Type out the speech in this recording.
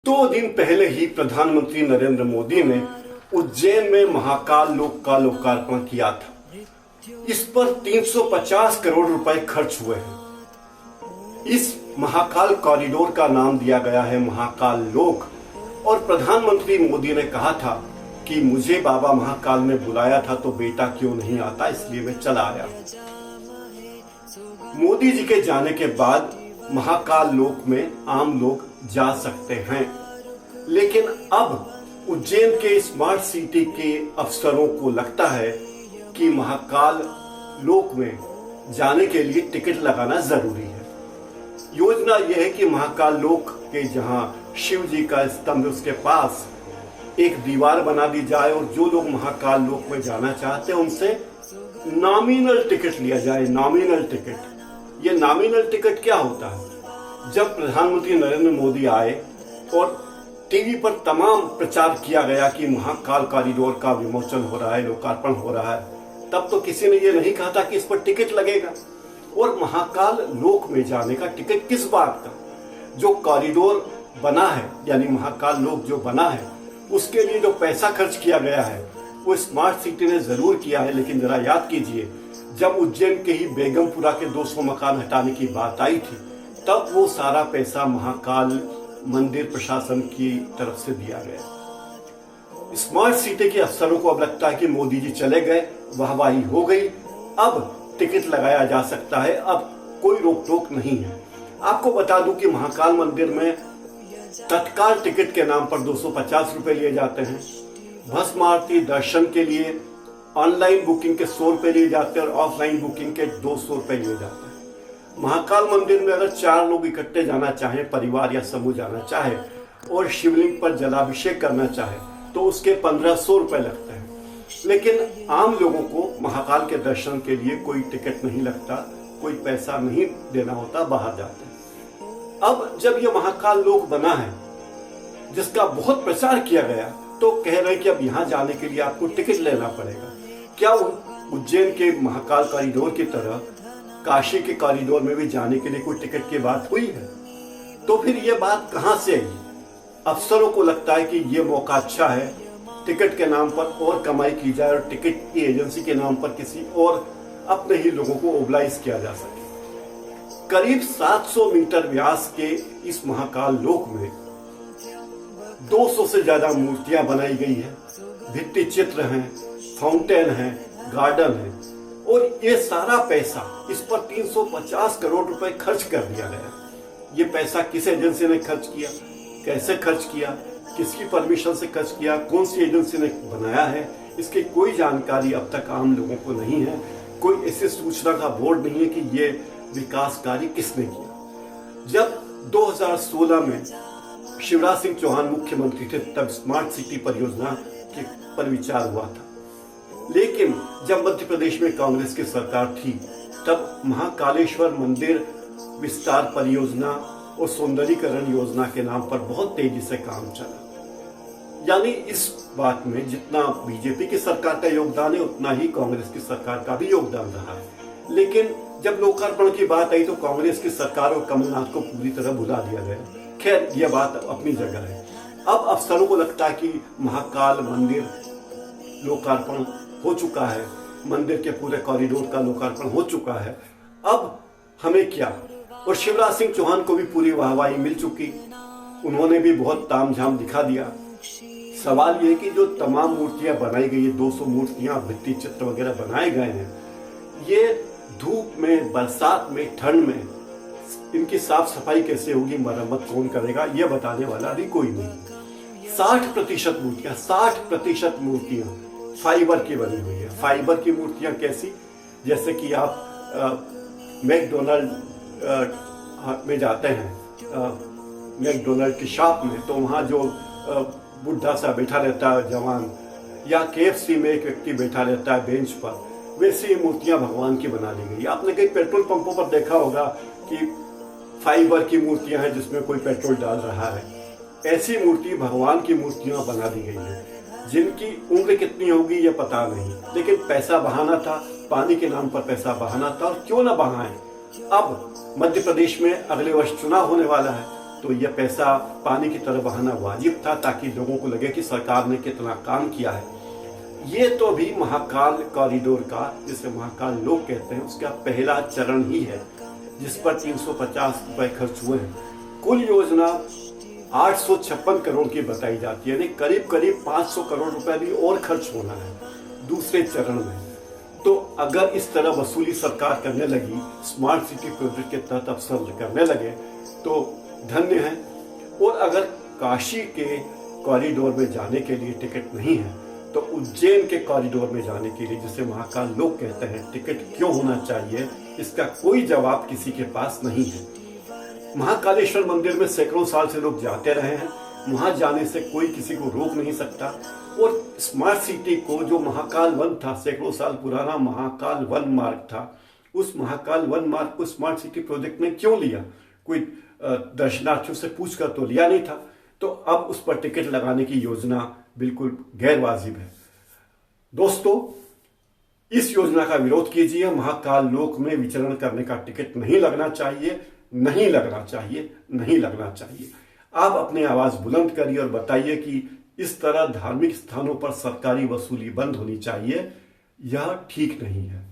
2 दिन पहले ही प्रधानमंत्री नरेंद्र मोदी ने उज्जैन में महाकाल लोक का लोकार्पण किया था। इस पर 350 करोड़ रुपए खर्च हुए हैं। इस महाकाल कॉरिडोर का नाम दिया गया है महाकाल लोक। और प्रधानमंत्री मोदी ने कहा था कि मुझे बाबा महाकाल ने बुलाया था तो बेटा क्यों नहीं आता, इसलिए मैं चला आया। मोदी जी के जाने के बाद महाकाल लोक में आम लोग जा सकते हैं, लेकिन अब उज्जैन के स्मार्ट सिटी के अफसरों को लगता है कि महाकाल लोक में जाने के लिए टिकट लगाना जरूरी है। योजना यह है कि महाकाल लोक के जहां शिव जी का स्तंभ है उसके पास एक दीवार बना दी जाए और जो लोग महाकाल लोक में जाना चाहते हैं उनसे नॉमिनल टिकट लिया जाए। नॉमिनल टिकट, ये नॉमिनल टिकट क्या होता है? जब प्रधानमंत्री नरेंद्र मोदी आए और टीवी पर तमाम प्रचार किया गया कि महाकाल कॉरिडोर का विमोचन हो रहा है, लोकार्पण हो रहा है, तब तो किसी ने ये नहीं कहा था कि इस पर टिकट लगेगा। और महाकाल लोक में जाने का टिकट किस बात का? जो कॉरिडोर बना है, यानी महाकाल लोक जो बना है, उसके लिए जो पैसा खर्च किया गया है वो स्मार्ट सिटी ने जरूर किया है। लेकिन जरा याद कीजिए, जब उज्जैन के ही बेगमपुरा के 200 मकान हटाने की बात आई थी, तब वो सारा पैसा महाकाल मंदिर प्रशासन की तरफ से दिया गया। स्मार्ट सिटी के अफसरों को अब लगता है कि मोदी जी चले गए, वाहवाही हो गई, अब टिकट लगाया जा सकता है, अब कोई रोक टोक नहीं है। आपको बता दूं कि महाकाल मंदिर में तत्काल टिकट के नाम पर 250 रुपए लिए जाते हैं। भस्म आरती दर्शन के लिए ऑनलाइन बुकिंग के 100 रुपए लिए जाते हैं और ऑफलाइन बुकिंग के 200 रुपए लिए जाते हैं। महाकाल मंदिर में अगर 4 लोग इकट्ठे जाना चाहें, परिवार या समूह जाना चाहे और शिवलिंग पर जलाभिषेक करना चाहे तो उसके 1500 रुपए लगते हैं। लेकिन आम लोगों को महाकाल के दर्शन के लिए कोई टिकट नहीं लगता, कोई पैसा नहीं देना होता, बाहर जाते हैं। अब जब यह महाकाल लोक बना है जिसका बहुत प्रचार किया गया, तो कह रहे हैं कि अब यहां जाने के लिए आपको टिकट लेना पड़ेगा। क्या उज्जैन के महाकाल कॉरिडोर की तरह काशी के कॉरिडोर में भी जाने के लिए कोई टिकट की बात हुई है? तो फिर यह बात कहां से आई? अफसरों को लगता है कि यह मौका अच्छा है, टिकट के नाम पर और कमाई की जाए और टिकट की एजेंसी के नाम पर किसी और अपने ही लोगों को ओबलाइज किया जा सके। करीब 700 मीटर व्यास के इस महाकाल लोक में 200 से ज्यादा मूर्तियां बनाई गई है, भित्ति चित्र हैं, फाउंटेन है, गार्डन है, और ये सारा पैसा, इस पर 350 करोड़ रुपए खर्च कर दिया गया। ये पैसा किस एजेंसी ने खर्च किया, कैसे खर्च किया, किसकी परमिशन से खर्च किया, कौन सी एजेंसी ने बनाया है, इसकी कोई जानकारी अब तक आम लोगों को नहीं है। कोई ऐसी सूचना का बोर्ड नहीं है कि ये विकास कार्य किसने किया। जब 2016 में शिवराज सिंह चौहान मुख्यमंत्री थे तब स्मार्ट सिटी परियोजना पर विचार हुआ था, लेकिन जब मध्य प्रदेश में कांग्रेस की सरकार थी तब महाकालेश्वर मंदिर विस्तार परियोजना और सौंदर्यीकरण योजना के नाम पर बहुत तेजी से काम चला। यानी इस बात में जितना बीजेपी की सरकार का योगदान है उतना ही कांग्रेस की सरकार का भी योगदान रहा है। लेकिन जब लोकार्पण की बात आई तो कांग्रेस की सरकार और कमलनाथ को पूरी तरह भुला दिया गया। खैर, यह बात अपनी जगह है। अब अफसरों को लगता है कि महाकाल मंदिर लोकार्पण हो चुका है, मंदिर के पूरे कॉरिडोर का लोकार्पण हो चुका है, अब हमें क्या? और शिवराज सिंह चौहान को भी पूरी वाहवाही मिल चुकी, उन्होंने भी बहुत तामझाम दिखा दिया। सवाल ये कि जो तमाम मूर्तियां बनाई गई है, 200 मूर्तियां, भित्ति चित्र वगैरह बनाए गए हैं, ये धूप में, बरसात में, ठंड में इनकी साफ सफाई कैसे होगी, मरम्मत कौन करेगा, यह बताने वाला अभी कोई नहीं। 60% मूर्तियां, 60% मूर्तियां फाइबर की बनी हुई है। फाइबर की मूर्तियां कैसी? जैसे कि आप मैकडोनल्ड में जाते हैं, मैकडोनल्ड की शॉप में, तो वहाँ जो बुढ़ा सा बैठा रहता है जवान, या KFC में एक व्यक्ति बैठा रहता है बेंच पर, वैसी मूर्तियां भगवान की बना ली गई। आपने कई पेट्रोल पंपों पर देखा होगा कि फाइबर की मूर्तियां हैं जिसमें कोई पेट्रोल डाल रहा है। ऐसी मूर्ति भगवान की मूर्तियां बना दी गई है, जिनकी उम्र कितनी होगी ये पता नहीं, लेकिन पैसा बहाना था, पानी के नाम पर पैसा बहाना था, और क्यों ना बहाएं। अब मध्य प्रदेश में अगले वर्ष चुनाव होने वाला है, तो यह पैसा पानी की तरह बहाना वाजिब था, ताकि लोगों को लगे कि सरकार ने कितना काम किया है। ये तो भी महाकाल कॉरिडोर का, जिसे महाकाल लोक कहते हैं, उसका पहला चरण ही है, जिस पर 350 रुपए खर्च हुए हैं। कुल योजना 856 करोड़ की बताई जाती है, यानी करीब करीब 500 करोड़ रुपए भी और खर्च होना है दूसरे चरण में। तो अगर इस तरह वसूली सरकार करने लगी, स्मार्ट सिटी प्रोजेक्ट के तहत अफसर करने लगे, तो धन्य है। और अगर काशी के कॉरिडोर में जाने के लिए टिकट नहीं है, तो उज्जैन के कॉरिडोर में जाने के लिए, जिसे महाकाल लोक कहते हैं, टिकट क्यों होना चाहिए, इसका कोई जवाब किसी के पास नहीं है। महाकालेश्वर मंदिर में सैकड़ों साल से लोग जाते रहे हैं, वहां जाने से कोई किसी को रोक नहीं सकता। और स्मार्ट सिटी को, जो महाकाल वन था, सैकड़ों साल पुराना महाकाल वन मार्ग था, उस महाकाल वन मार्ग को स्मार्ट सिटी प्रोजेक्ट में क्यों लिया? कोई दर्शनार्थियों से पूछकर तो लिया नहीं था। तो अब उस पर टिकट लगाने की योजना बिल्कुल गैर वाजिब है। दोस्तों, इस योजना का विरोध कीजिए। महाकाल लोक में विचरण करने का टिकट नहीं लगना चाहिए, नहीं लगना चाहिए, नहीं लगना चाहिए। आप अपनी आवाज बुलंद करिए और बताइए कि इस तरह धार्मिक स्थानों पर सरकारी वसूली बंद होनी चाहिए। यह ठीक नहीं है।